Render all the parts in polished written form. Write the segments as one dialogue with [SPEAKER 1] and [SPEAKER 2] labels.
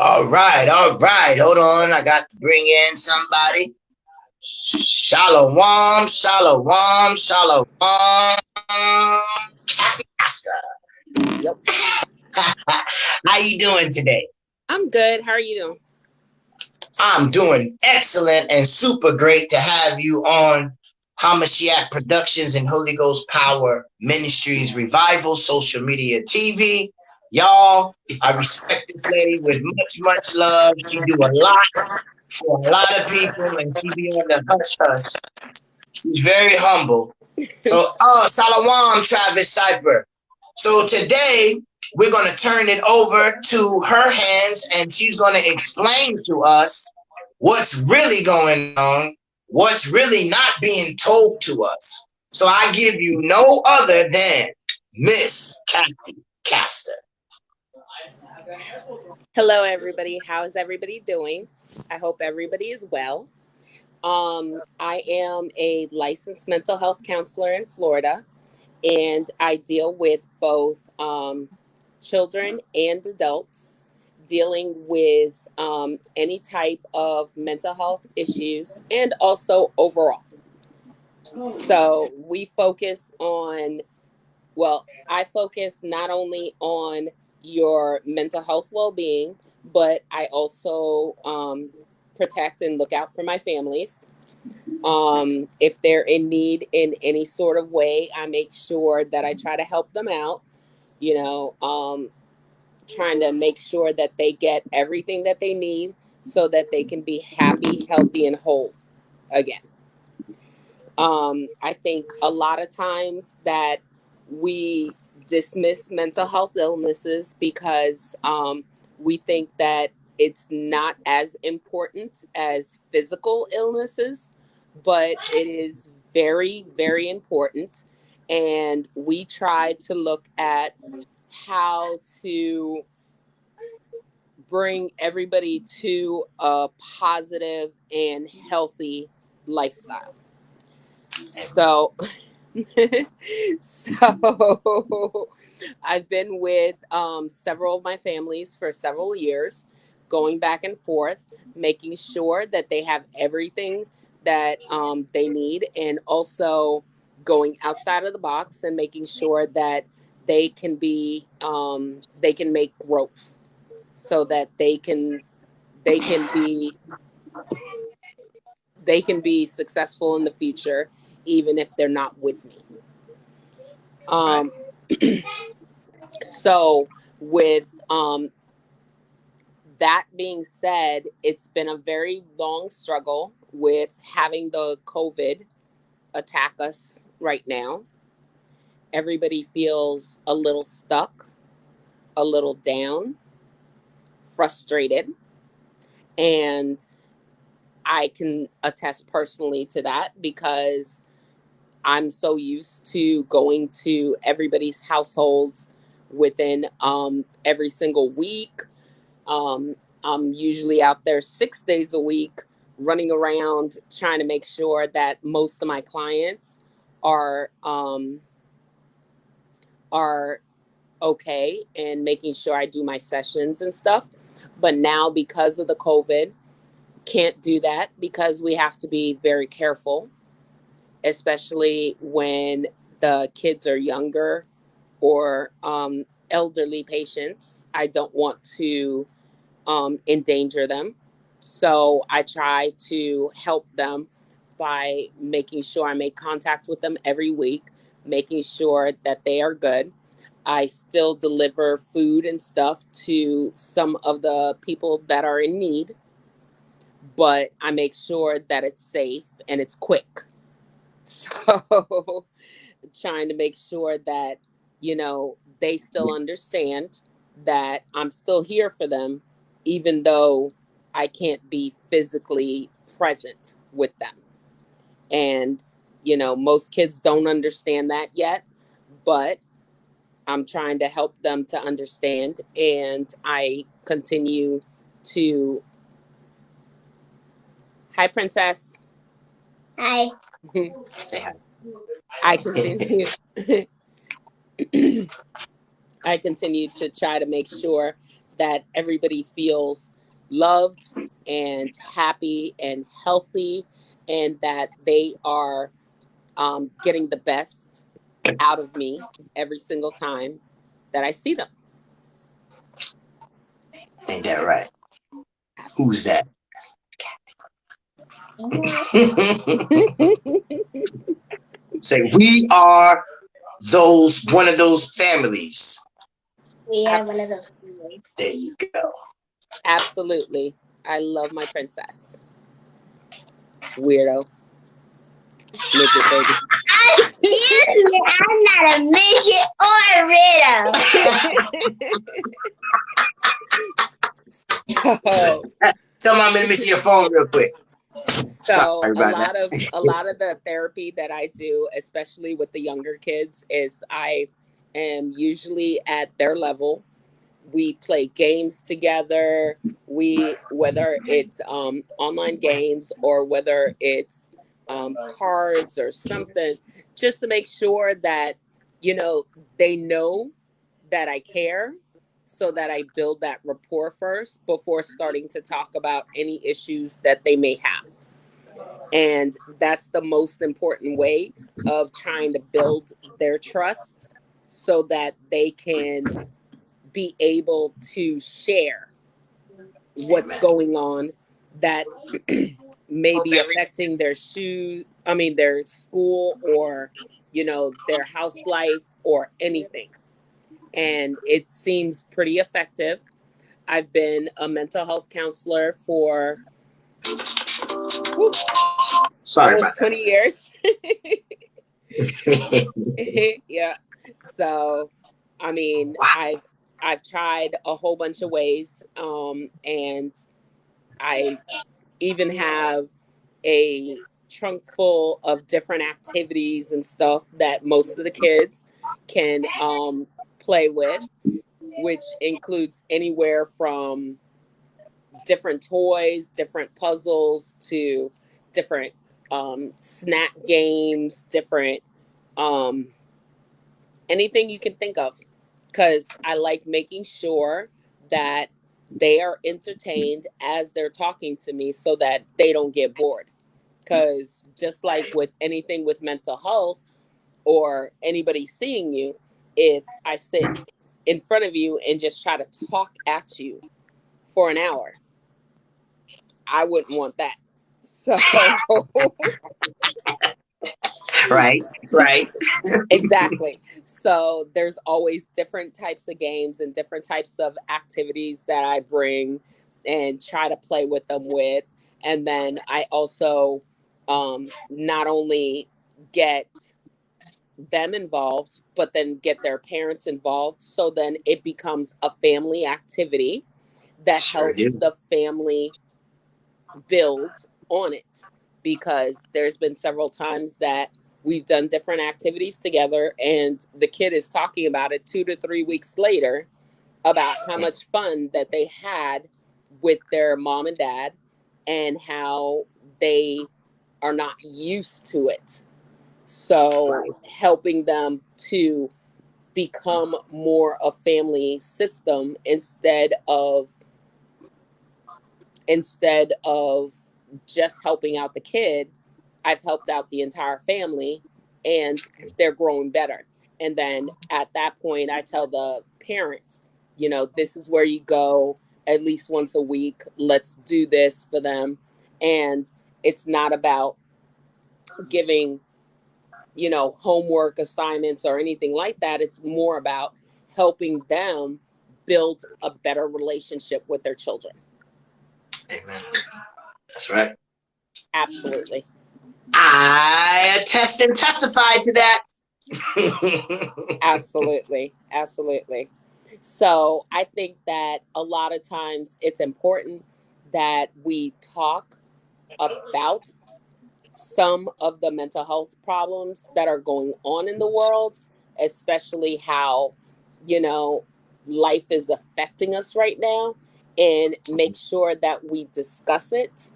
[SPEAKER 1] All right, all right. Hold on. I got to bring in somebody. Shalom, shalom, shalom. Master.
[SPEAKER 2] Yep.
[SPEAKER 1] How you doing today?
[SPEAKER 2] I'm good. How are you doing?
[SPEAKER 1] I'm doing excellent and super great to have you on Hamashiach Productions and Holy Ghost Power Ministries Revival Social Media TV. Y'all, I respect this lady with much, much love. She do a lot for a lot of people and she be on the hush hush. She's very humble. So, Salawam, Travis Cyper. So today we're going to turn it over to her hands and she's going to explain to us what's really going on, what's really not being told to us. So I give you no other than Miss Kathy Caster.
[SPEAKER 2] Hello, everybody. How is everybody doing? I hope everybody is well. I am a licensed mental health counselor in Florida, and I deal with both children and adults dealing with any type of mental health issues and also overall. So we focus on Well, I focus not only on your mental health well being, but I also protect and look out for my families. If they're in need in any sort of way, I make sure that I try to help them out, you know, trying to make sure that they get everything that they need so that they can be happy, healthy, and whole again. I think a lot of times that we dismiss mental health illnesses because we think that it's not as important as physical illnesses, but it is very, very important. And we try to look at how to bring everybody to a positive and healthy lifestyle. So, so I've been with several of my families for several years, going back and forth, making sure that they have everything that they need, and also going outside of the box and making sure that they can make growth so that they can be they can be successful in the future even if they're not with me.
[SPEAKER 1] Right.
[SPEAKER 2] Um, so, with that being said, it's been a very long struggle with having the COVID attack us right now. Everybody feels a little stuck, a little down, frustrated, and I can attest personally to that because I'm so used to going to everybody's households within every single week. Um, I'm usually out there 6 days a week, running around trying to make sure that most of my clients are are okay and making sure I do my sessions and stuff. But now because of the COVID, can't do that because we have to be very careful, especially when the kids are younger or elderly patients. I don't want to endanger them. So I try to help them by making sure I make contact with them every week, making sure that they are good. I still deliver food and stuff to some of the people that are in need, but I make sure that it's safe and it's quick. So trying to make sure that, they still
[SPEAKER 1] Yes.
[SPEAKER 2] understand that I'm still here for them, even though I can't be physically present with them. And, most kids don't understand that yet, but I'm trying to help them to understand. And I continue to, hi, Princess.
[SPEAKER 3] Hi.
[SPEAKER 1] Say hi.
[SPEAKER 2] I continue. I continue to try to make sure that everybody feels loved and happy and healthy, and that they are getting the best out of me every single time that I see them.
[SPEAKER 1] Ain't that right? Who's that? Say, we are one of those families.
[SPEAKER 3] We are one of those families.
[SPEAKER 1] There you go.
[SPEAKER 2] Absolutely. I love my princess. Weirdo. Midget baby.
[SPEAKER 3] Excuse me, I'm not a midget or a widow.
[SPEAKER 1] Tell Mom, let me see your phone real quick.
[SPEAKER 2] So a lot of the therapy that I do, especially with the younger kids, is I am usually at their level. We play games together. Whether it's online games or whether it's cards or something, just to make sure that, they know that I care, so that I build that rapport first before starting to talk about any issues that they may have. And that's the most important way of trying to build their trust, so that they can be able to share what's going on that may be affecting their their school, or, their house life or anything. And it seems pretty effective. I've been a mental health counselor for almost 20 years. Yeah. So, I mean, I've tried a whole bunch of ways, and I even have a trunk full of different activities and stuff that most of the kids can play with, which includes anywhere from different toys, different puzzles, to different snack games, different anything you can think of. Because I like making sure that they are entertained as they're talking to me, so that they don't get bored. Because just like with anything with mental health or anybody seeing you, if I sit in front of you and just try to talk at you for an hour, I wouldn't want that. So
[SPEAKER 1] Right.
[SPEAKER 2] Exactly. So there's always different types of games and different types of activities that I bring and try to play with them with. And then I also not only get them involved, but then get their parents involved. So then it becomes a family activity that helps the family build on it. Because there's been several times that we've done different activities together, and the kid is talking about it 2 to 3 weeks later, about how much fun that they had with their mom and dad, and how they are not used to it. So helping them to become more a family system, instead of just helping out the kid, I've helped out the entire family, and they're growing better. And then at that point, I tell the parent, this is where you go at least once a week. Let's do this for them. And it's not about giving, homework assignments or anything like that. It's more about helping them build a better relationship with their children.
[SPEAKER 1] Amen. That's right.
[SPEAKER 2] Absolutely.
[SPEAKER 1] I attest and testify to that.
[SPEAKER 2] Absolutely. So I think that a lot of times it's important that we talk about some of the mental health problems that are going on in the world, especially how, life is affecting us right now, and make sure that we discuss it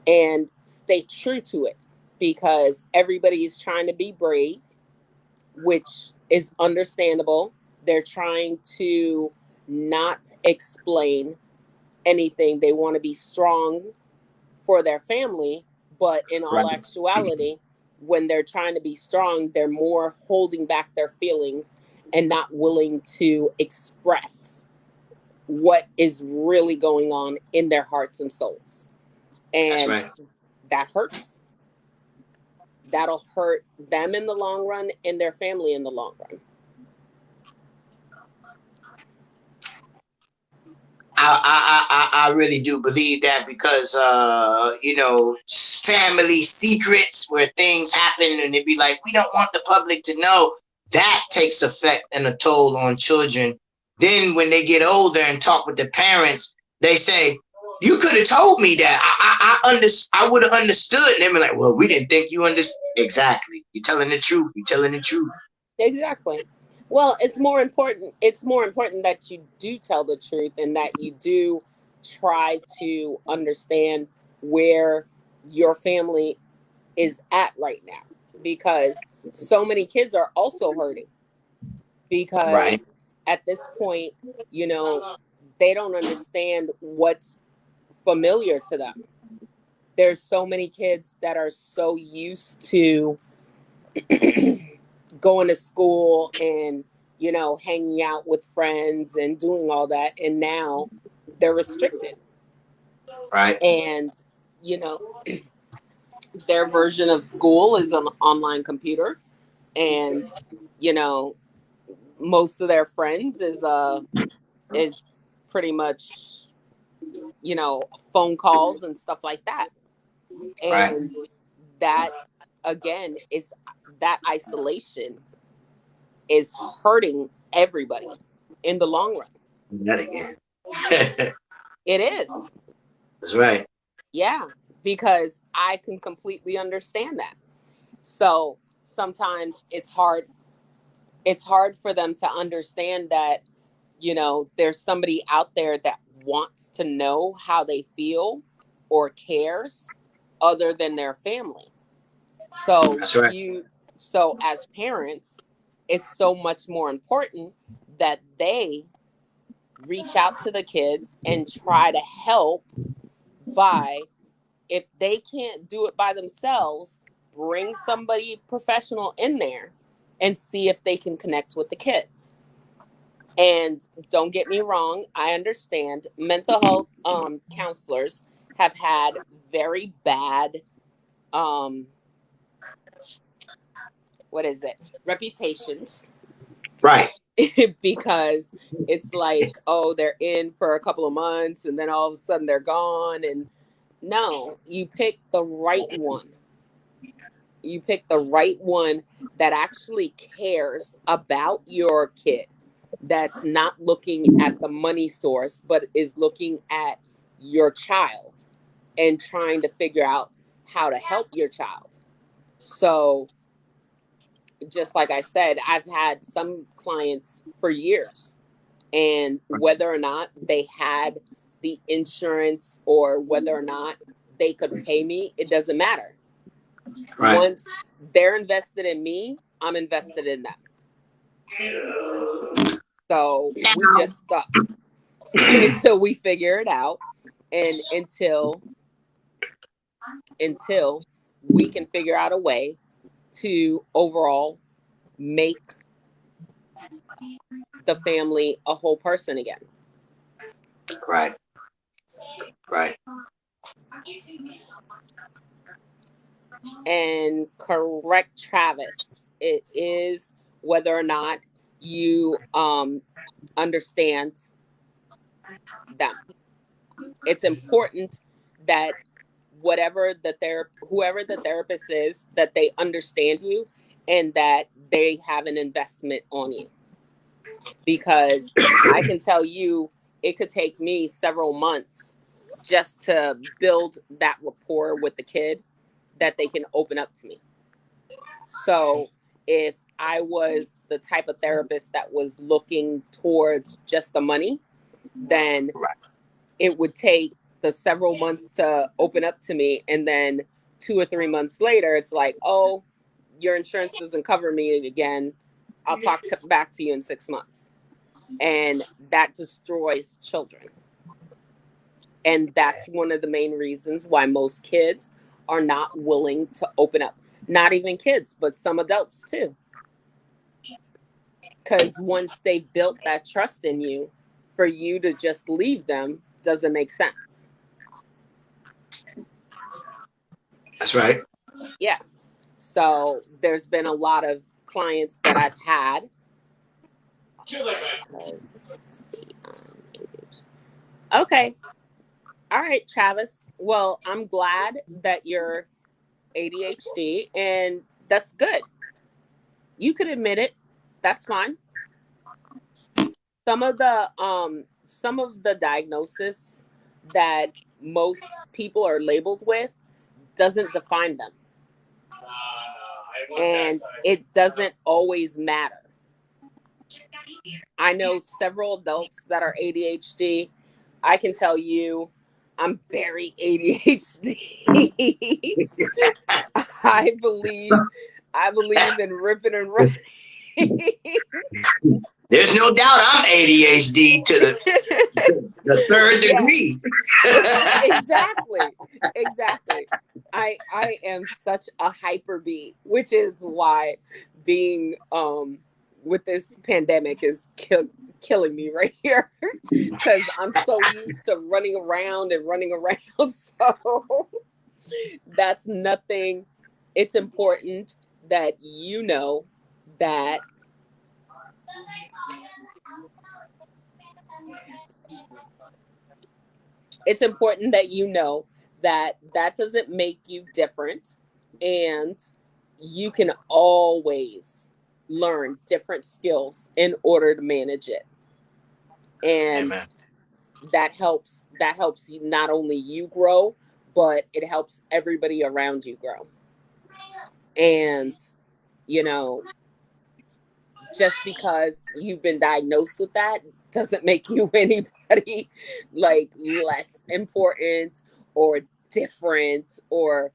[SPEAKER 2] and stay true to it, because everybody is trying to be brave, which is understandable. They're trying to not explain anything. They want to be strong for their family, but in all actuality, when they're trying to be strong, they're more holding back their feelings and not willing to express what is really going on in their hearts and souls. And that hurts. That'll hurt them in the long run and their family in the long run.
[SPEAKER 1] I really do believe that because family secrets where things happen and it'd be like, we don't want the public to know, that takes effect and a toll on children. Then when they get older and talk with the parents, they say, you could have told me that. I would have understood. And they'd be like, well, we didn't think you understood. Exactly. You're telling the truth. You're telling the truth.
[SPEAKER 2] Exactly. Well, it's more important that you do tell the truth and that you do try to understand where your family is at right now, because so many kids are also hurting because at this point, they don't understand what's familiar to them. There's so many kids that are so used to going to school and hanging out with friends and doing all that, and now they're restricted, and their version of school is an online computer, and most of their friends is pretty much phone calls and stuff like that, and that again is that isolation is hurting everybody in the long run.
[SPEAKER 1] That again.
[SPEAKER 2] It is.
[SPEAKER 1] That's right.
[SPEAKER 2] Yeah, because I can completely understand that. So sometimes it's hard for them to understand that there's somebody out there that wants to know how they feel or cares other than their family. So
[SPEAKER 1] that's right.
[SPEAKER 2] So as parents, it's so much more important that they reach out to the kids and try to help by, if they can't do it by themselves, bring somebody professional in there and see if they can connect with the kids. And don't get me wrong, I understand mental health counselors have had very bad reputations.
[SPEAKER 1] Right.
[SPEAKER 2] Because it's like, oh, they're in for a couple of months and then all of a sudden they're gone. And no, you pick the right one. You pick the right one that actually cares about your kid, that's not looking at the money source, but is looking at your child and trying to figure out how to help your child. So just like I said, I've had some clients for years, and whether or not they had the insurance or whether or not they could pay me, it doesn't matter.
[SPEAKER 1] Right.
[SPEAKER 2] Once they're invested in me, I'm invested in them. So we just stuck until we figure it out, and until we can figure out a way to overall make the family a whole person again.
[SPEAKER 1] Right. Right.
[SPEAKER 2] And correct, Travis, it is whether or not you understand them. It's important that whoever the therapist is, that they understand you and that they have an investment on you. Because I can tell you, it could take me several months just to build that rapport with the kid that they can open up to me. So if I was the type of therapist that was looking towards just the money, then it would take the several months to open up to me. And then 2 or 3 months later, it's like, oh, your insurance doesn't cover me again. I'll talk back to you in 6 months. and that destroys children. And that's one of the main reasons why most kids are not willing to open up. Not even kids, but some adults too. Because once they built that trust in you, for you to just leave them doesn't make sense.
[SPEAKER 1] That's right.
[SPEAKER 2] Yeah. So there's been a lot of clients that I've had. Let's see, okay. All right, Travis. Well, I'm glad that you're ADHD, and that's good. You could admit it. That's fine. Some of the diagnosis that most people are labeled with doesn't define them. And it doesn't always matter. I know several adults that are ADHD. I can tell you I'm very ADHD. I believe in ripping and running.
[SPEAKER 1] There's no doubt I'm ADHD to the third degree.
[SPEAKER 2] Exactly. I am such a hyper bee, which is why being with this pandemic is killing me right here, because I'm so used to running around. So that's nothing. It's important that you know that that doesn't make you different, and you can always learn different skills in order to manage it. And
[SPEAKER 1] Amen.
[SPEAKER 2] that helps you, not only you grow, but it helps everybody around you grow. And you know, just because you've been diagnosed with that doesn't make you anybody like less important or different or,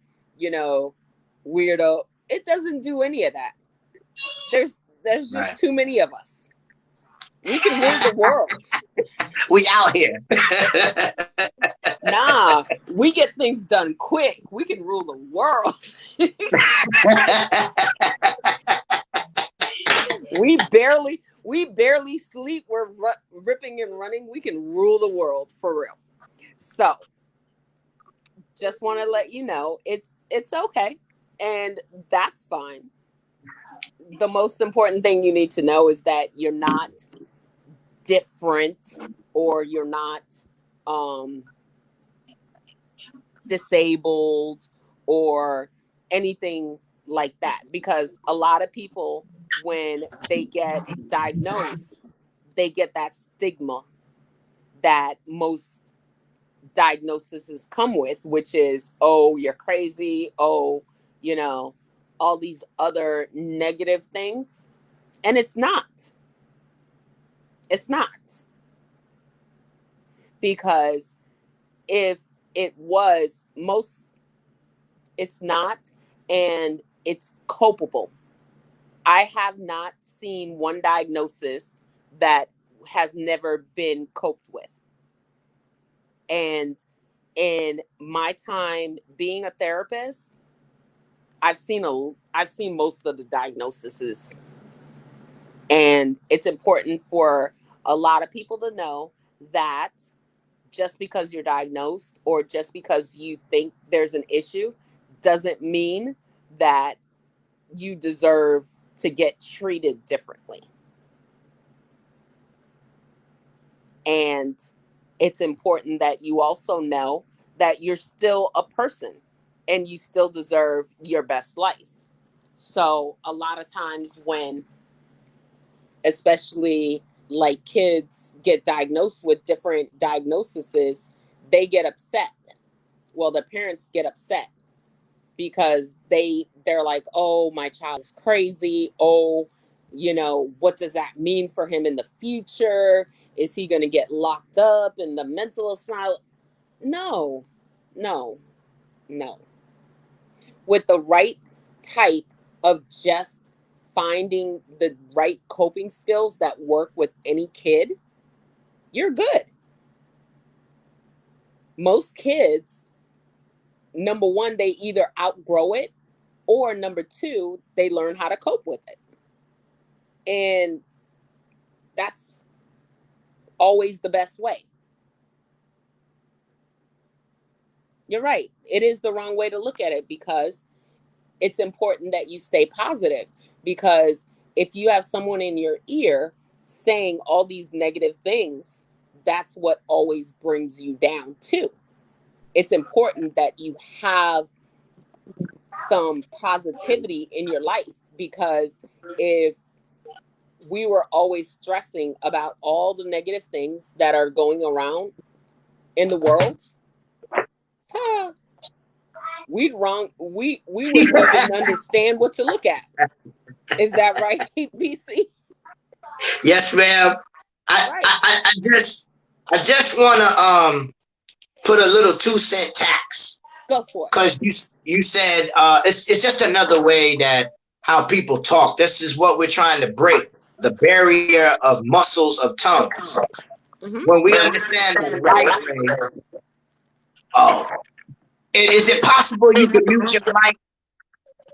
[SPEAKER 2] weirdo. It doesn't do any of that. There's
[SPEAKER 1] Right.
[SPEAKER 2] just too many of us. We can rule the world.
[SPEAKER 1] We out here.
[SPEAKER 2] Nah, we get things done quick. We can rule the world. we barely sleep. We're ripping and running. We can rule the world for real. So, just want to let you know it's okay, and that's fine. The most important thing you need to know is that you're not different, or you're not um disabled or anything like that, because a lot of people, when they get diagnosed, they get that stigma that most diagnoses come with, which is, oh, you're crazy, oh, you know all these other negative things. And it's not because if it was, most it's not, and it's copable. I have not seen one diagnosis that has never been coped with. And in my time being a therapist, I've seen most of the diagnoses. And it's important for a lot of people to know that just because you're diagnosed, or just because you think there's an issue, doesn't mean that you deserve to get treated differently. And it's important that you also know that you're still a person, and you still deserve your best life. So, a lot of times when, especially like, kids get diagnosed with different diagnoses, they get upset. Well, the parents get upset because they're like, oh, my child is crazy. Oh, what does that mean for him in the future? Is he going to get locked up in the mental asylum? No, no, no. With the right type of just finding the right coping skills that work with any kid, you're good. Most kids, number one, they either outgrow it, or number two, they learn how to cope with it. And that's always the best way. You're right. It is the wrong way to look at it, because it's important that you stay positive. Because if you have someone in your ear saying all these negative things, that's what always brings you down too. It's important that you have some positivity in your life, because if we were always stressing about all the negative things that are going around in the world, we wouldn't even understand what to look at. Is that right, BC?
[SPEAKER 1] Yes, ma'am.
[SPEAKER 2] Right.
[SPEAKER 1] I just wanna put a little 2-cent tax.
[SPEAKER 2] Go for it.
[SPEAKER 1] Because you said it's just another way that how people talk. This is what we're trying to break, the barrier of muscles of tongues.
[SPEAKER 2] Mm-hmm.
[SPEAKER 1] When we understand the right way. Oh, is it possible you can mute your mic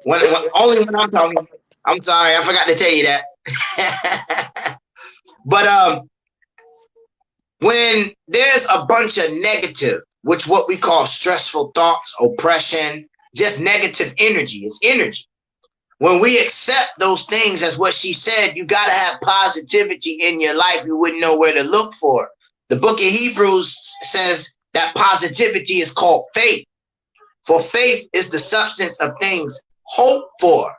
[SPEAKER 1] when only when I'm talking? I'm sorry, I forgot to tell you that. But when there's a bunch of negative, which what we call stressful thoughts, oppression, just negative energy. It's energy. When we accept those things, as what she said, you got to have positivity in your life. You wouldn't know where to look for. The book of Hebrews says that positivity is called faith. For faith is the substance of things hoped for,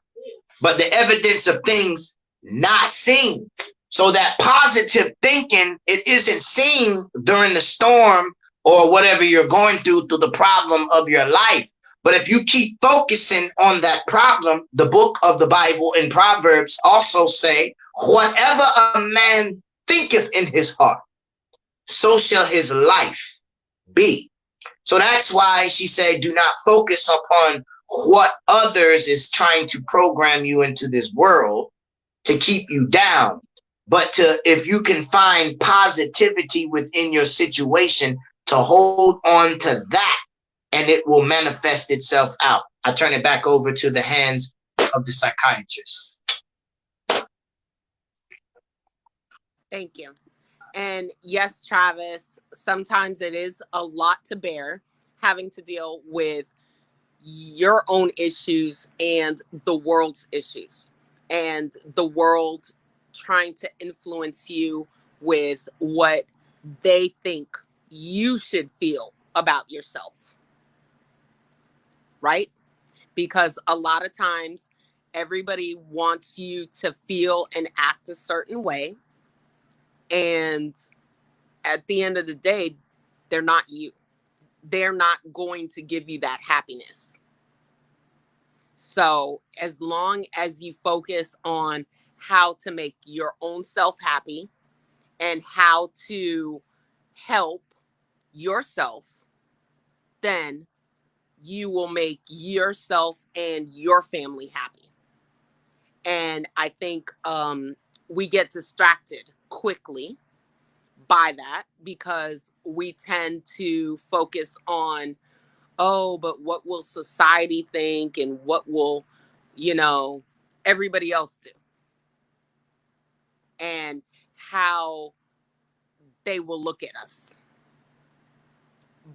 [SPEAKER 1] but the evidence of things not seen. So that positive thinking, it isn't seen during the storm or whatever you're going through the problem of your life. But if you keep focusing on that problem, the book of the Bible in Proverbs also say, whatever a man thinketh in his heart, so shall his life be. So that's why she said, do not focus upon what others is trying to program you into this world to keep you down. But if you can find positivity within your situation, to hold on to that, and it will manifest itself out. I turn it back over to the hands of the psychiatrist.
[SPEAKER 2] Thank you. And yes, Travis, sometimes it is a lot to bear, having to deal with your own issues and the world's issues, and the world trying to influence you with what they think you should feel about yourself, right? Because a lot of times everybody wants you to feel and act a certain way, and at the end of the day, they're not you. They're not going to give you that happiness. So as long as you focus on how to make your own self happy and how to help yourself, then you will make yourself and your family happy. And I think we get distracted quickly by that, because we tend to focus on, oh, but what will society think, and what will, everybody else do, and how they will look at us.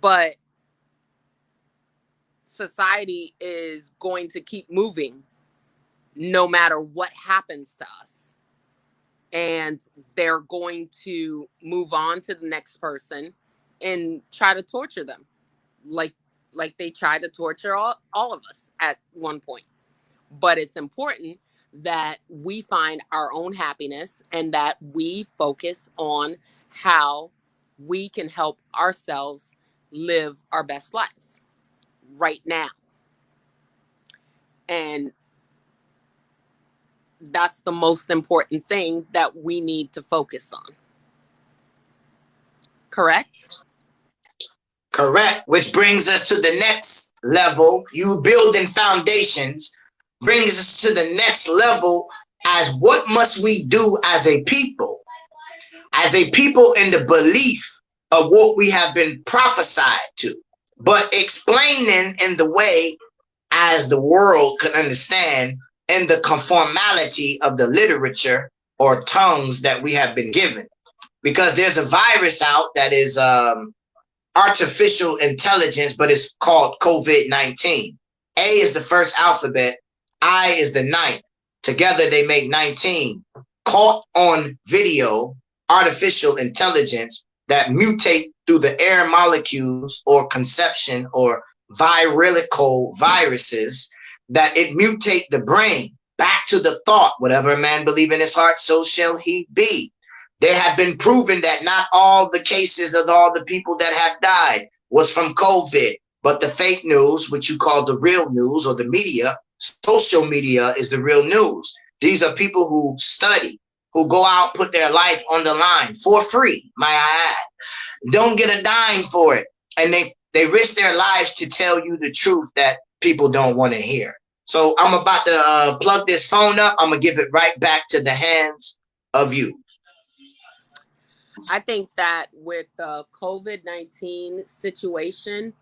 [SPEAKER 2] But society is going to keep moving no matter what happens to us. And they're going to move on to the next person and try to torture them like they try to torture all of us at one point. But it's important that we find our own happiness, and that we focus on how we can help ourselves live our best lives right now. And that's the most important thing that we need to focus on. Correct?
[SPEAKER 1] Correct. Which brings us to the next level. You building foundations brings us to the next level as what must we do as a people in the belief of what we have been prophesied to, but explaining in the way as the world could understand in the conformality of the literature or tongues that we have been given. Because there's a virus out that is artificial intelligence, but it's called COVID-19. A is the first alphabet, I is the ninth. Together they make 19. Caught on video, artificial intelligence that mutate through the air molecules or conception or virilical viruses, that it mutate the brain back to the thought, whatever a man believe in his heart, so shall he be. They have been proven that not all the cases of all the people that have died was from COVID, but the fake news, which you call the real news or the media, social media is the real news. These are people who study, who go out, put their life on the line for free, might I add. Don't get a dime for it. And they risk their lives to tell you the truth that people don't want to hear. So I'm about to plug this phone up. I'm going to give it right back to the hands of you.
[SPEAKER 2] I think that with the COVID-19 situation,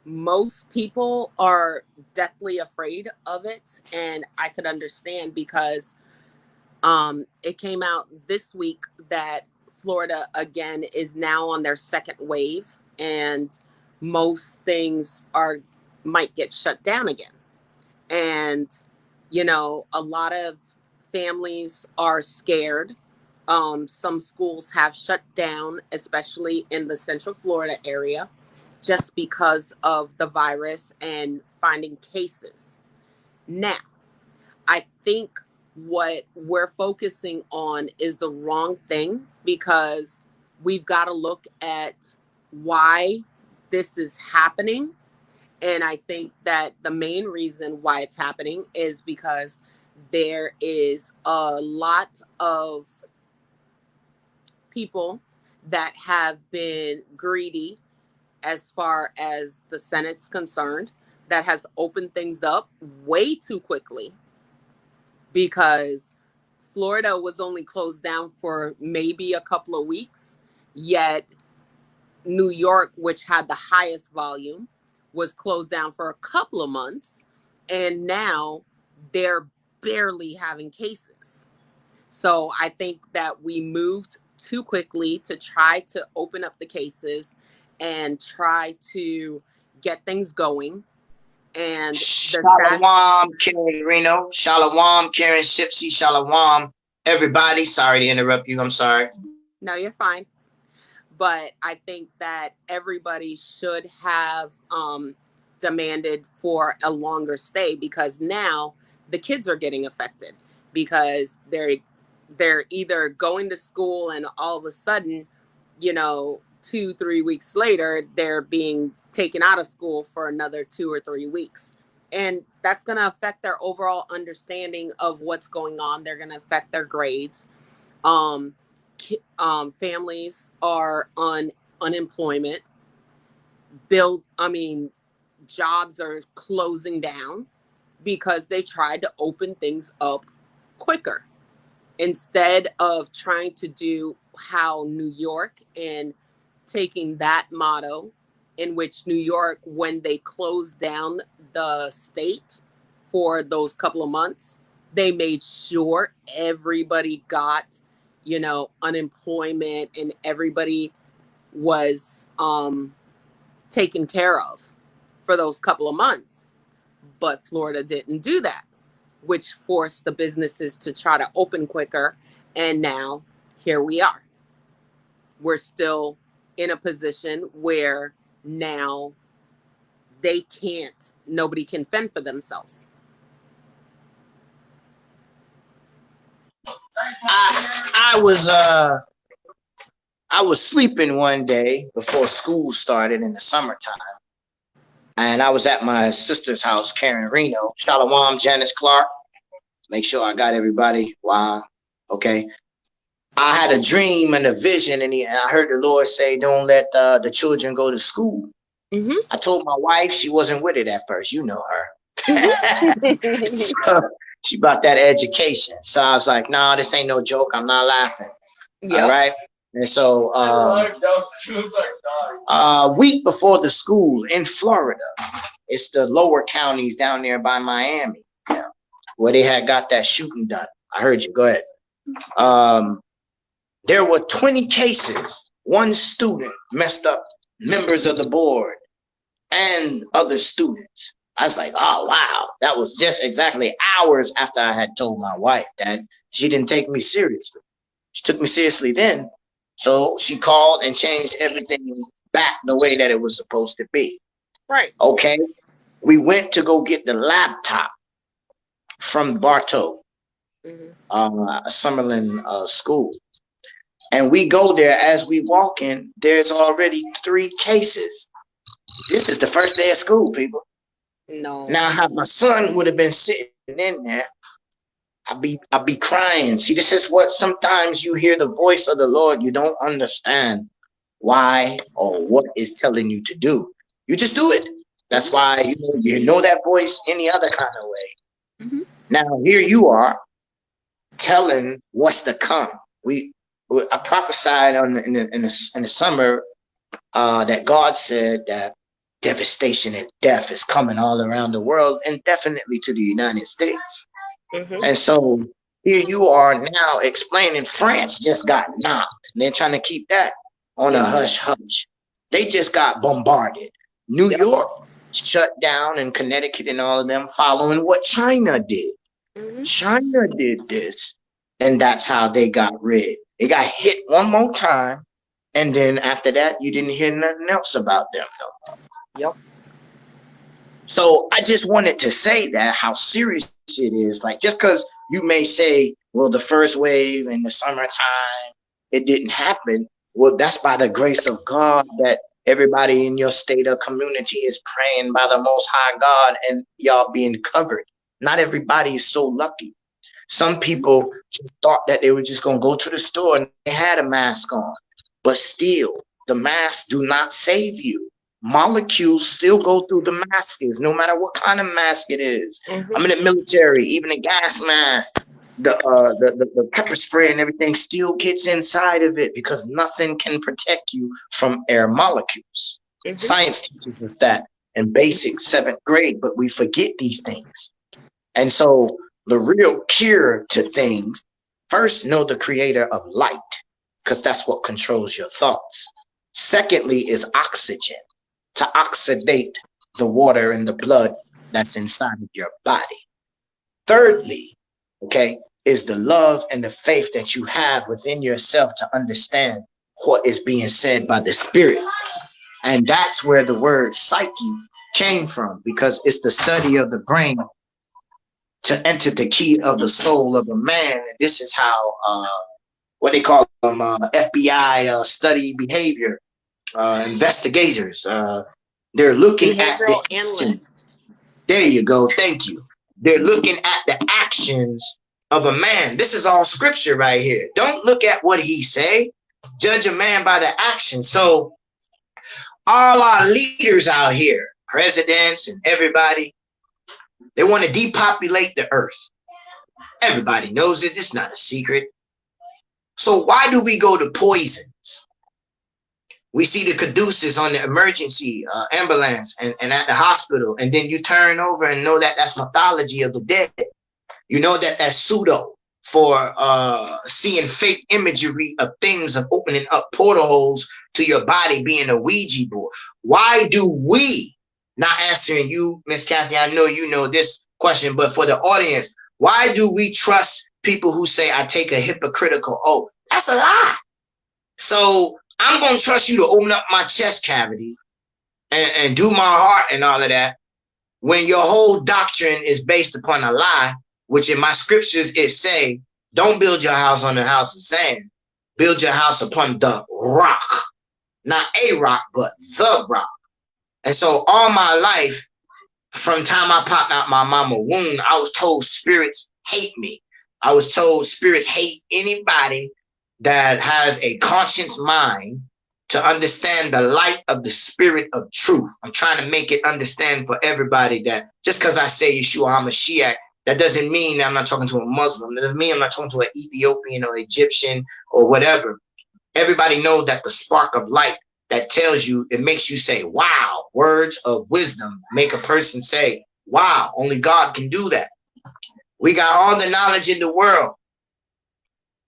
[SPEAKER 2] most people are deathly afraid of it. And I could understand because it came out this week that Florida, again, is now on their second wave. And most things might get shut down again. And, you know, a lot of families are scared. Some schools have shut down, especially in the Central Florida area, just because of the virus and finding cases. Now, I think what we're focusing on is the wrong thing, because we've got to look at why this is happening. And I think that the main reason why it's happening is because there is a lot of people that have been greedy as far as the Senate's concerned, that has opened things up way too quickly, because Florida was only closed down for maybe a couple of weeks, yet New York, which had the highest volume, was closed down for a couple of months, and now they're barely having cases. So I think that we moved too quickly to try to open up the cases and try to get things going. And
[SPEAKER 1] Shalom, Karen Reno. Shalom, Karen Shipsy. Shalom, everybody. Sorry to interrupt you. I'm sorry.
[SPEAKER 2] No, you're fine. But I think that everybody should have demanded for a longer stay, because now the kids are getting affected, because they're either going to school and all of a sudden, you know, 2-3 weeks later, they're being taken out of school for another 2 or 3 weeks. And that's going to affect their overall understanding of what's going on. They're going to affect their grades. Families are on unemployment. Jobs are closing down because they tried to open things up quicker, instead of trying to do how New York, and taking that motto, in which New York, when they closed down the state for those couple of months, they made sure everybody got, you know, unemployment, and everybody was taken care of for those couple of months. But Florida didn't do that, which forced the businesses to try to open quicker. And now here we are. We're still in a position where now nobody can fend for themselves.
[SPEAKER 1] I was sleeping one day before school started in the summertime, and I was at my sister's house, Karen Reno. Shalom, Janice Clark. Make sure I got everybody. Wow. Okay. I had a dream and a vision, and I heard the Lord say, "Don't let the children go to school." Mm-hmm. I told my wife, she wasn't with it at first. You know her. She brought that education. So I was like, nah, this ain't no joke. I'm not laughing.
[SPEAKER 2] Yep.
[SPEAKER 1] All right. And so a week before the school in Florida, it's the lower counties down there by Miami, where they had got that shooting done. I heard you. Go ahead. There were 20 cases. One student messed up members of the board and other students. I was like, oh, wow. That was just exactly hours after I had told my wife that she didn't take me seriously. She took me seriously then. So she called and changed everything back the way that it was supposed to be.
[SPEAKER 2] Right.
[SPEAKER 1] Okay. We went to go get the laptop from Bartow, Summerlin school. And we go there. As we walk in, there's already 3 cases. This is the first day of school, people.
[SPEAKER 2] No.
[SPEAKER 1] Now, how my son would have been sitting in there, I'd be crying. See, this is what sometimes you hear the voice of the Lord. You don't understand why or what is telling you to do. You just do it. That's why you know that voice any other kind of way. Now, here you are telling what's to come. I prophesied in the summer that God said that devastation and death is coming all around the world and definitely to the United States. And so here you are now explaining France just got knocked. And they're trying to keep that on a hush hush. They just got bombarded. New York shut down, and Connecticut and all of them following what China did. China did this, and that's how they got rid. They got hit one more time, and then after that, you didn't hear nothing else about them.
[SPEAKER 2] Yep.
[SPEAKER 1] So I just wanted to say that how serious it is. Like, just because you may say, well, the first wave in the summertime, it didn't happen. Well, that's by the grace of God that everybody in your state or community is praying by the Most High God and y'all being covered. Not everybody is so lucky. Some people just thought that they were just going to go to the store and they had a mask on. But still, the masks do not save you. Molecules still go through the masks, no matter what kind of mask it is. I'm in the military, even a gas mask, the pepper spray and everything still gets inside of it because nothing can protect you from air molecules. Science teaches us that in basic 7th grade, but we forget these things. And so the real cure to things, first, know the creator of light, because that's what controls your thoughts. Secondly is oxygen, to oxidate the water in the blood that's inside of your body. Thirdly, is the love and the faith that you have within yourself to understand what is being said by the Spirit. And that's where the word psyche came from, because it's the study of the brain to enter the key of the soul of a man. And this is how, what they call them, FBI study behavior. Investigators, they're looking at the
[SPEAKER 2] analyst.
[SPEAKER 1] There you go. Thank you. They're looking at the actions of a man. This is all scripture right here. Don't look at what he say. Judge a man by the action. So all our leaders out here, presidents and everybody, they want to depopulate the earth. Everybody knows it. It's not a secret. So why do we go to poisons? We see the caduceus on the emergency ambulance and at the hospital, and then you turn over and know that that's mythology of the dead. You know that that's pseudo for seeing fake imagery of things of opening up portal holes to your body being a Ouija board. Why do we, not answering you, Miss Kathy, I know you know this question, but for the audience, why do we trust people who say, I take a hypocritical oath? That's a lie. So I'm going to trust you to open up my chest cavity and do my heart and all of that when your whole doctrine is based upon a lie, which in my scriptures it say, don't build your house on the house of sand. Build your house upon the rock. Not a rock, but the rock. And so all my life, from time I popped out my mama womb, I was told spirits hate me. I was told spirits hate anybody that has a conscious mind to understand the light of the spirit of truth. I'm trying to make it understand for everybody that just because I say Yeshua HaMashiach That doesn't mean I'm not talking to a Muslim. That doesn't mean I'm not talking to an Ethiopian or Egyptian or whatever. Everybody knows that the spark of light that tells you, it makes you say, wow, words of wisdom make a person say, wow, only God can do that. We got all the knowledge in the world.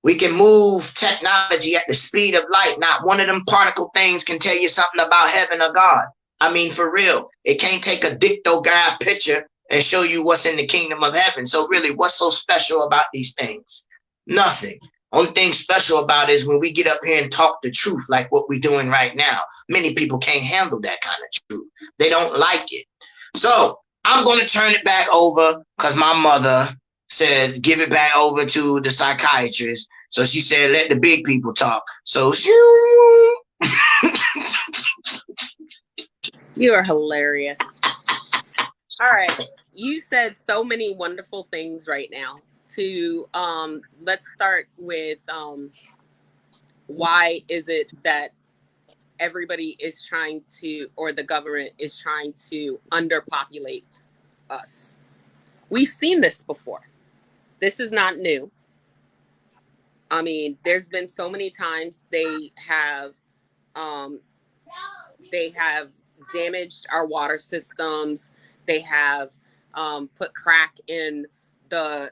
[SPEAKER 1] We can move technology at the speed of light. Not one of them particle things can tell you something about heaven or God. I mean, for real, it can't take a dictograph picture and show you what's in the kingdom of heaven. So really, what's so special about these things? Nothing. Only thing special about it is when we get up here and talk the truth like what we're doing right now. Many people can't handle that kind of truth. They don't like it. So I'm going to turn it back over because my mother said, give it back over to the psychiatrist. So she said, let the big people talk. So
[SPEAKER 2] You are hilarious. All right. You said so many wonderful things right now. Let's start with why is it that everybody is trying to, or the government is trying to underpopulate us? We've seen this before. This is not new. I mean, there's been so many times um, they have damaged our water systems. They have put crack in the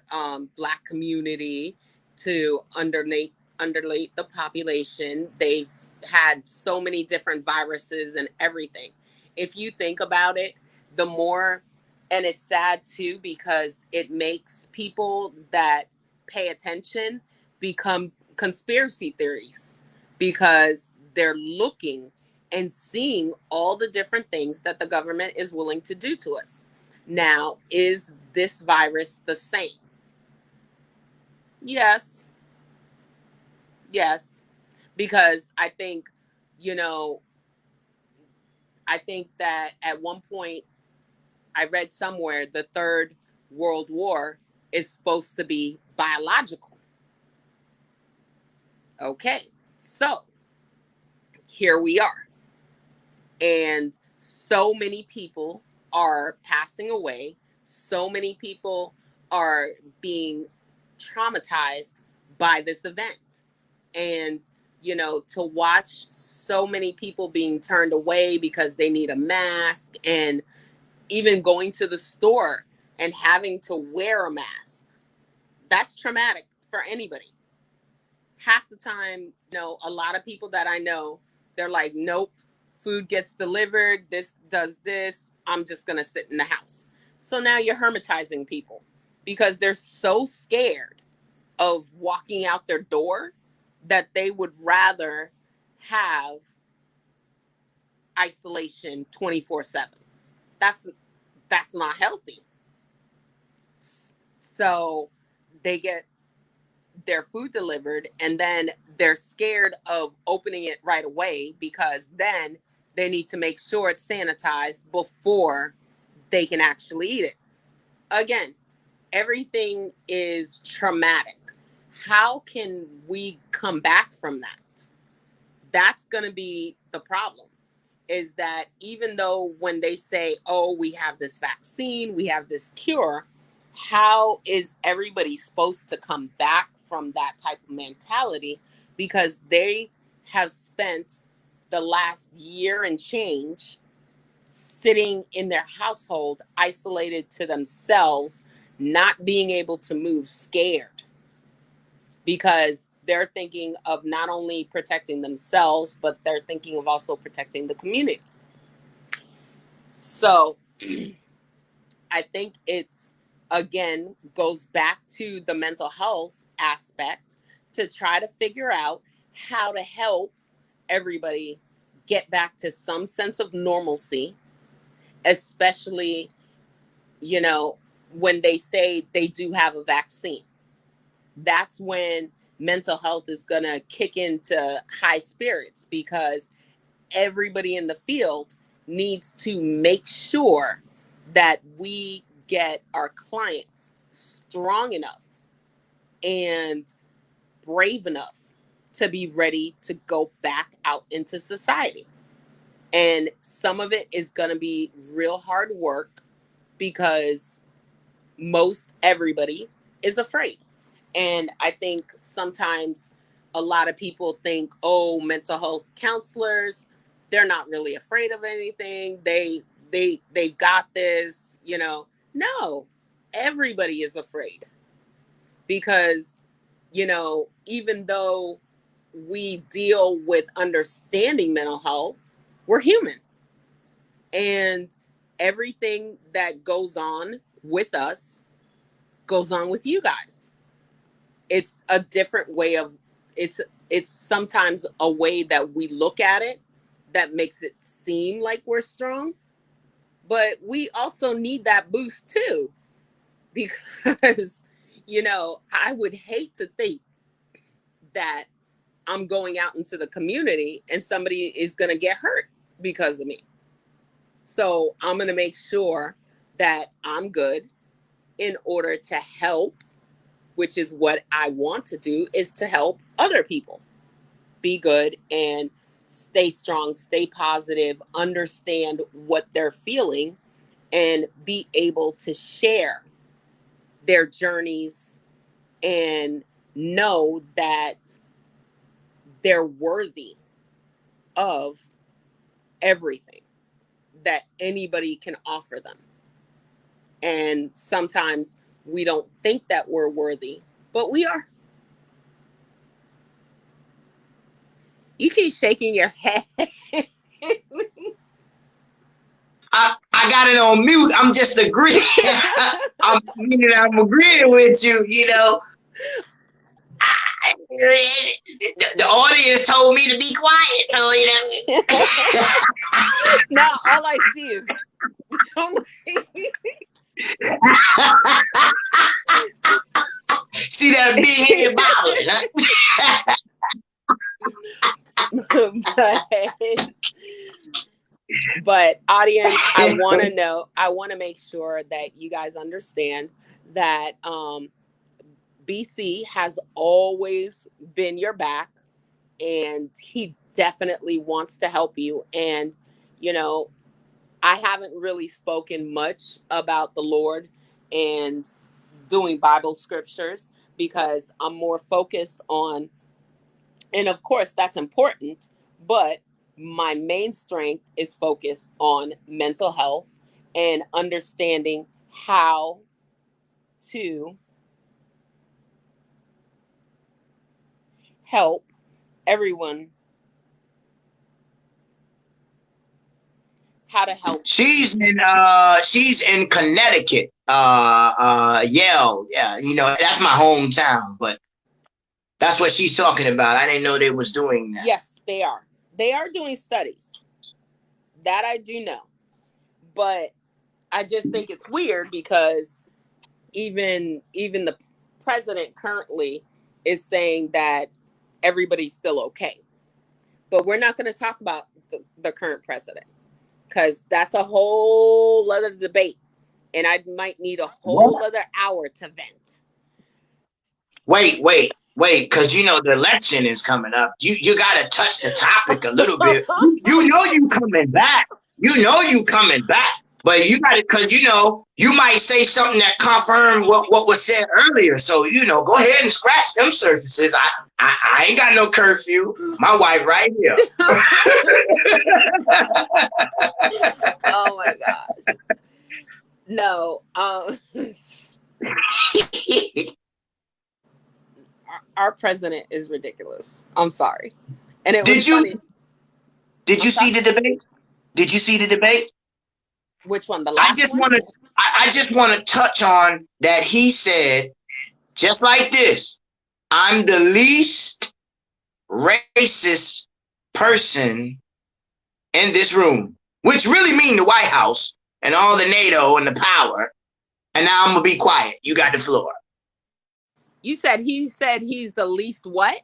[SPEAKER 2] Black community to underlate the population. They've had so many different viruses and everything. If you think about it, the more, and it's sad too, because it makes people that pay attention become conspiracy theories, because they're looking and seeing all the different things that the government is willing to do to us. Now, is this virus the same? Yes. Yes. Because you know, I think that at one point I read somewhere the Third World War is supposed to be biological. Okay. So here we are. And so many people are passing away. So many people are being traumatized by this event. And, to watch so many people being turned away because they need a mask, and even going to the store and having to wear a mask, that's traumatic for anybody. Half the time, a lot of people that I know, they're like, nope, food gets delivered, this does this, I'm just going to sit in the house. So now you're hermetizing people because they're so scared of walking out their door that they would rather have isolation 24/7. That's not healthy. So they get their food delivered, and then they're scared of opening it right away because then they need to make sure it's sanitized before they can actually eat it. Again, everything is traumatic. How can we come back from that? That's going to be the problem, is that even though when they say, oh, we have this vaccine, we have this cure, how is everybody supposed to come back from that type of mentality? Because they have spent the last year and change sitting in their household, isolated to themselves, not being able to move, scared, because they're thinking of not only protecting themselves, but they're thinking of also protecting the community. So I think it's, again, goes back to the mental health aspect, to try to figure out how to help everybody get back to some sense of normalcy, especially, when they say they do have a vaccine. That's when mental health is going to kick into high spirits, because everybody in the field needs to make sure that we get our clients strong enough and brave enough to be ready to go back out into society. And some of it is going to be real hard work, because most everybody is afraid. And I think sometimes a lot of people think, oh, mental health counselors, they're not really afraid of anything. They've got this, you know. No, everybody is afraid because, you know, even though we deal with understanding mental health, we're human. And everything that goes on with us goes on with you guys. It's a different way of it's sometimes a way that we look at it that makes it seem like we're strong, but we also need that boost too, because you know, I would hate to think that I'm going out into the community and somebody is going to get hurt because of me. So I'm going to make sure that I'm good in order to help, which is what I want to do, is to help other people be good and stay strong, stay positive, understand what they're feeling, and be able to share their journeys and know that they're worthy of everything that anybody can offer them. And sometimes we don't think that we're worthy, but we are. You keep shaking your head.
[SPEAKER 1] I got it on mute. I'm just agreeing. I'm agreeing with you. You know, the audience told me to be quiet, so you know.
[SPEAKER 2] Now all I see is.
[SPEAKER 1] See that big head bobbling,
[SPEAKER 2] huh? But audience, I want to make sure that you guys understand that BC has always been your back, and he definitely wants to help you. And, you know, I haven't really spoken much about the Lord and doing Bible scriptures because I'm more focused on, and of course that's important, but my main strength is focused on mental health and understanding how to help everyone, how to help.
[SPEAKER 1] She's in Connecticut, Yale. Yeah, you know, that's my hometown, but that's what she's talking about. I didn't know they was doing that.
[SPEAKER 2] Yes, they are. They are doing studies. That I do know. But I just think it's weird because even the president currently is saying that everybody's still okay. But we're not going to talk about the current president because that's a whole other debate. And I might need a whole other hour to vent.
[SPEAKER 1] Wait, because you know the election is coming up. You got to touch the topic a little bit. You know you coming back. You know you coming back. But you got it, because you know you might say something that confirmed what was said earlier. So you know, go ahead and scratch them surfaces. I ain't got no curfew. My wife right here.
[SPEAKER 2] Oh my gosh. No. Our president is ridiculous. I'm sorry. And it was funny.
[SPEAKER 1] Did you see the debate? Did you see the debate?
[SPEAKER 2] Which one? The last one?
[SPEAKER 1] I just want to touch on that. He said, just like this, I'm the least racist person in this room, which really mean the White House and all the NATO and the power. And now I'm gonna be quiet. You got the floor.
[SPEAKER 2] You said he's the least what?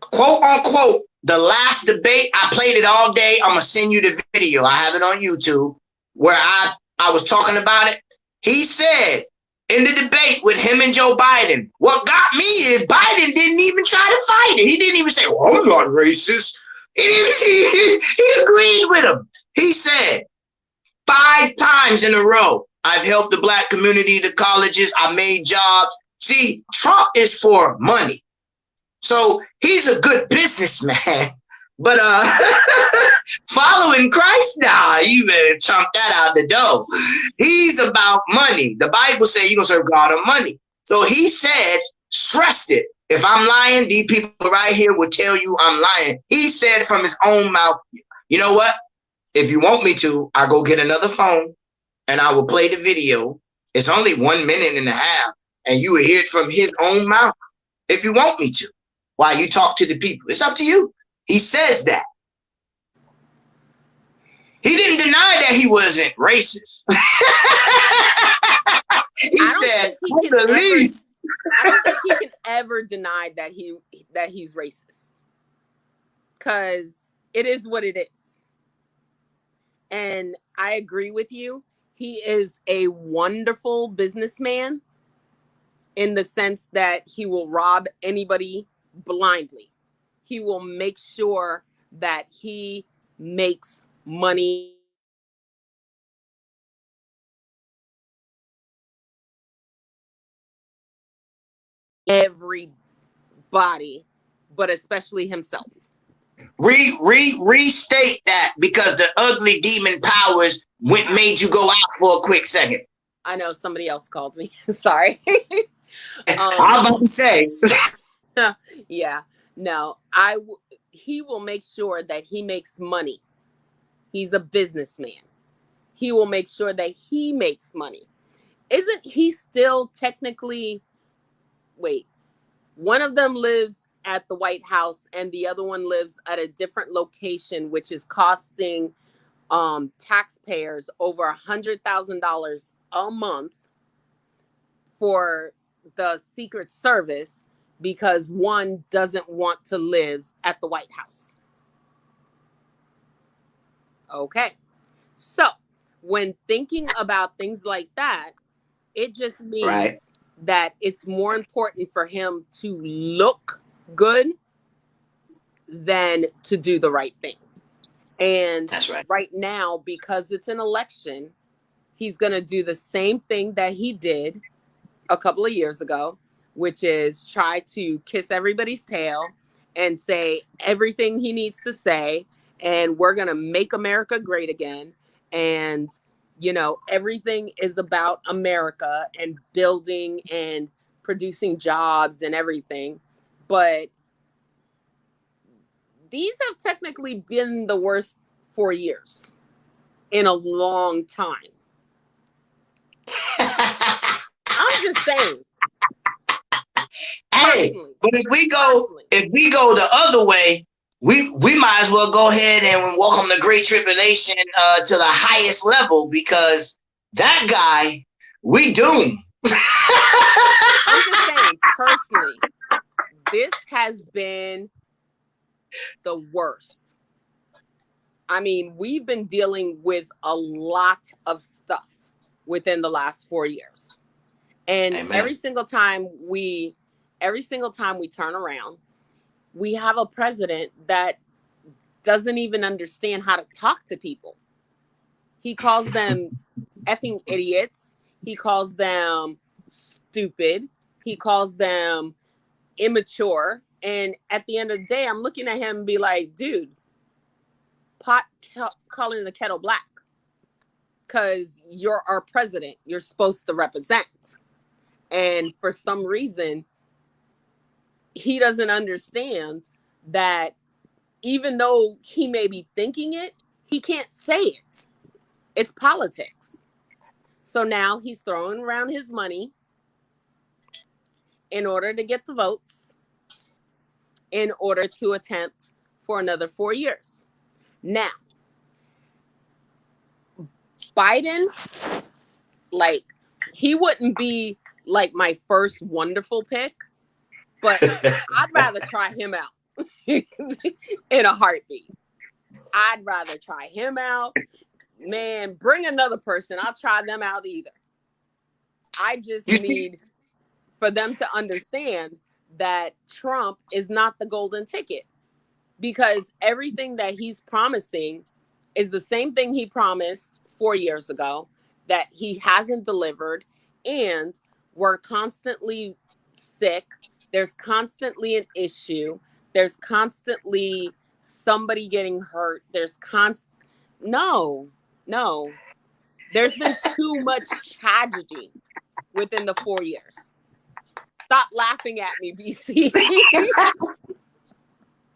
[SPEAKER 1] Quote unquote, the last debate, I played it all day. I'm gonna send you the video. I have it on YouTube where I was talking about it. He said in the debate with him and Joe Biden, what got me is Biden didn't even try to fight it. He didn't even say, well, I'm not racist. He agreed with him. He said 5 times in a row, I've helped the black community, the colleges. I made jobs. See, Trump is for money. So he's a good businessman. But following Christ, nah, you better chomp that out the door. He's about money. The Bible says you're going to serve God on money. So he said, stressed it. If I'm lying, these people right here will tell you I'm lying. He said from his own mouth, you know what? If you want me to, I'll go get another phone and I will play the video. It's only 1.5 minutes, and you will hear it from his own mouth if you want me to, while you talk to the people. It's up to you. He says that. He didn't deny that he wasn't racist. He said, the least.
[SPEAKER 2] I don't think he can ever deny that he's racist. Because it is what it is. And I agree with you. He is a wonderful businessman in the sense that he will rob anybody blindly. He will make sure that he makes money. Everybody, but especially himself.
[SPEAKER 1] Restate that, because the ugly demon powers made you go out for a quick second.
[SPEAKER 2] I know somebody else called me. Sorry.
[SPEAKER 1] I was about to say.
[SPEAKER 2] Yeah, no, he will make sure that he makes money. He's a businessman. He will make sure that he makes money. Isn't he still technically, wait, one of them lives at the White House and the other one lives at a different location, which is costing taxpayers over $100,000 a month for the Secret Service, because one doesn't want to live at the White House. Okay. So when thinking about things like that, it just means that it's more important for him to look good than to do the right thing. And
[SPEAKER 1] that's
[SPEAKER 2] right now, because it's an election, he's going to do the same thing that he did a couple of years ago, which is try to kiss everybody's tail and say everything he needs to say. And we're going to make America great again. And, you know, everything is about America and building and producing jobs and everything. But these have technically been the worst 4 years in a long time. I'm just saying.
[SPEAKER 1] Hey, but if we go the other way, we might as well go ahead and welcome the Great Tribulation to the highest level, because that guy, we doomed.
[SPEAKER 2] I'm just saying, personally, this has been the worst. I mean, we've been dealing with a lot of stuff within the last 4 years. And
[SPEAKER 1] Amen.
[SPEAKER 2] every single time we turn around, we have a president that doesn't even understand how to talk to people. He calls them effing idiots. He calls them stupid. He calls them immature. And at the end of the day, I'm looking at him and be like, dude, pot calling the kettle black, because you're our president. You're supposed to represent. And for some reason, he doesn't understand that even though he may be thinking it, he can't say it. It's politics. So now he's throwing around his money in order to get the votes, in order to attempt for another 4 years. Now, Biden, like, he wouldn't be like my first wonderful pick, but I'd rather try him out in a heartbeat. I'd rather try him out. Man, bring another person. I'll try them out either. I just need for them to understand that Trump is not the golden ticket, because everything that he's promising is the same thing he promised 4 years ago, that he hasn't delivered, and we're constantly sick. There's constantly an issue. There's constantly somebody getting hurt. No, no. There's been too much tragedy within the 4 years. Stop laughing at me, BC.
[SPEAKER 1] All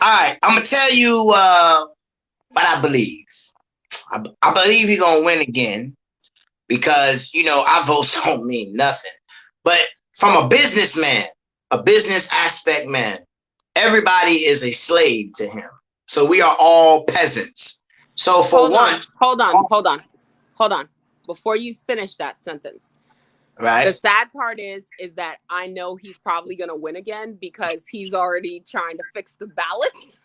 [SPEAKER 1] right, I'm gonna tell you what I believe. I believe he's gonna win again because our votes don't mean nothing. But from a businessman, a business aspect man, everybody is a slave to him. So we are all peasants. So for once,
[SPEAKER 2] hold on. Before you finish that sentence,
[SPEAKER 1] right?
[SPEAKER 2] The sad part is that I know he's probably going to win again because he's already trying to fix the ballots.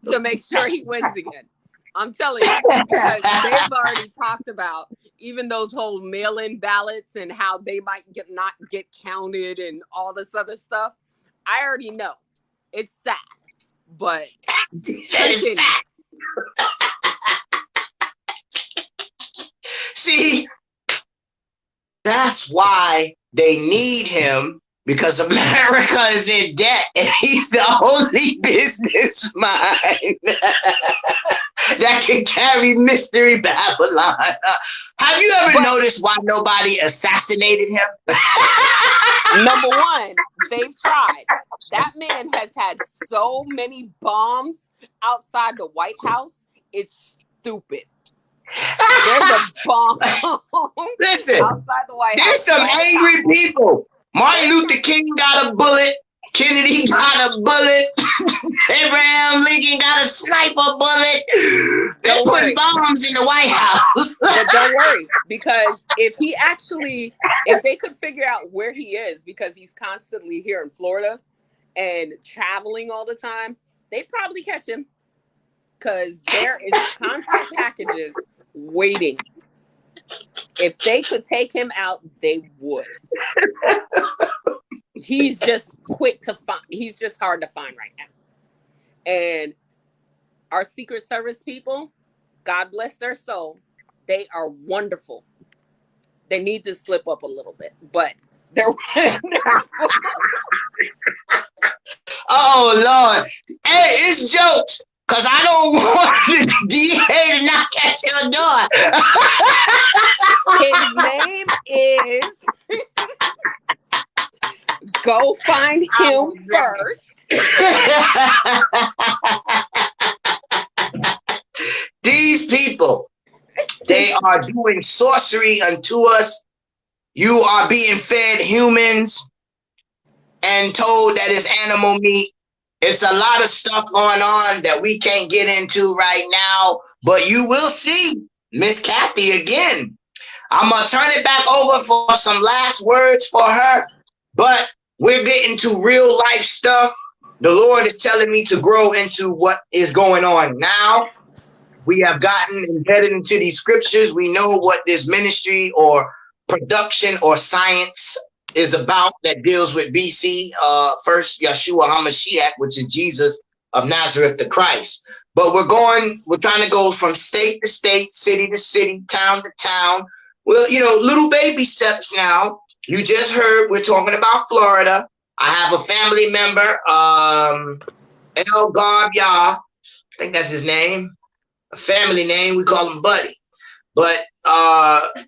[SPEAKER 2] To make sure he wins again. I'm telling you, because they've already talked about even those whole mail-in ballots and how they might not get counted and all this other stuff. I already know. It's sad, but
[SPEAKER 1] it's sad. See, that's why they need him, because America is in debt and he's the only business mind that can carry Mystery Babylon. Have you ever noticed why nobody assassinated him?
[SPEAKER 2] Number one, they've tried. That man has had so many bombs outside the White House. It's stupid. There's a bomb.
[SPEAKER 1] Listen,
[SPEAKER 2] outside the White House.
[SPEAKER 1] There's some angry people. Martin Luther King got a bullet. Kennedy got a bullet. Abraham Lincoln got a sniper bullet. They put bombs in the White House.
[SPEAKER 2] But don't worry, because if they could figure out where he is, because he's constantly here in Florida and traveling all the time, they'd probably catch him. Because there is constant packages waiting. If they could take him out, they would. He's just quick to find. He's just hard to find right now. And our Secret Service people, God bless their soul, they are wonderful. They need to slip up a little bit, but they're wonderful.
[SPEAKER 1] Oh, Lord. Hey, it's jokes. Because I don't want the DA to knock at your door.
[SPEAKER 2] His name is... Go find him first.
[SPEAKER 1] These people, they are doing sorcery unto us. You are being fed humans and told that it's animal meat. It's a lot of stuff going on that we can't get into right now, but you will see Miss Kathy again. I'm going to turn it back over for some last words for her, but we're getting to real life stuff. The Lord is telling me to grow into what is going on now. We have gotten embedded into these scriptures. We know what this ministry or production or science is about that deals with BC, first Yeshua HaMashiach, which is Jesus of Nazareth the Christ. But we're trying to go from state to state, city to city, town to town. Well, little baby steps now. You just heard we're talking about Florida. I have a family member, El Garbia, I think that's his name, a family name. We call him Buddy. But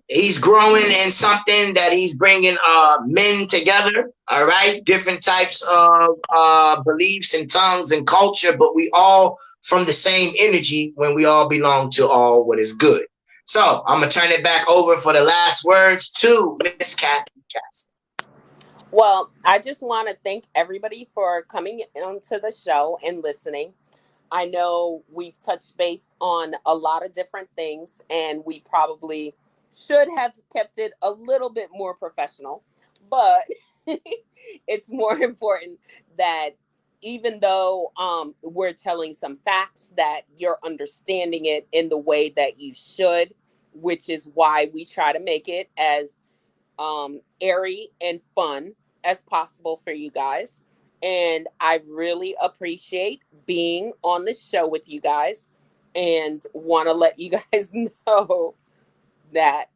[SPEAKER 1] he's growing in something that he's bringing men together, all right? Different types of beliefs and tongues and culture, but we all from the same energy when we all belong to all what is good. So I'm going to turn it back over for the last words to Miss Kathy Jackson.
[SPEAKER 2] Well, I just want to thank everybody for coming onto the show and listening. I know we've touched base on a lot of different things, and we probably should have kept it a little bit more professional, but it's more important that even though we're telling some facts, that you're understanding it in the way that you should, which is why we try to make it as airy and fun as possible for you guys. And I really appreciate being on the show with you guys, and want to let you guys know that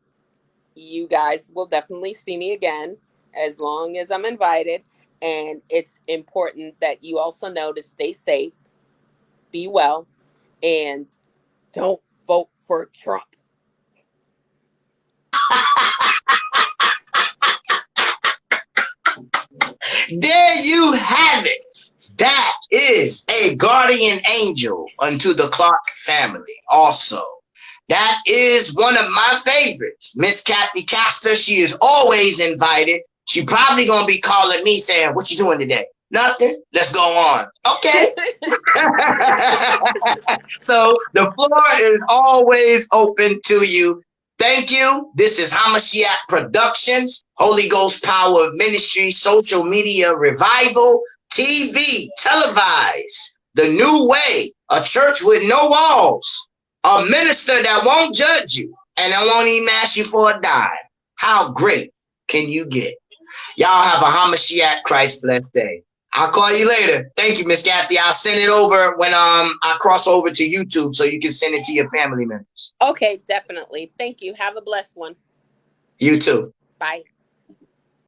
[SPEAKER 2] you guys will definitely see me again as long as I'm invited. And it's important that you also know to stay safe, be well, and don't vote for Trump.
[SPEAKER 1] There you have it. That is a guardian angel unto the Clark family. Also, that is one of my favorites, Miss Kathy Castor. She is always invited. She probably gonna be calling me saying, "What you doing today?" Nothing. Let's go on. Okay. So the floor is always open to you. Thank you. This is Hamashiach Productions, Holy Ghost Power Ministry, Social Media Revival, TV, televised, the new way, a church with no walls, a minister that won't judge you and that won't even ask you for a dime. How great can you get? Y'all have a Hamashiach Christ blessed day. I'll call you later. Thank you, Miss Kathy. I'll send it over when I cross over to YouTube so you can send it to your family members.
[SPEAKER 2] Okay, definitely. Thank you. Have a blessed one.
[SPEAKER 1] You too.
[SPEAKER 2] Bye.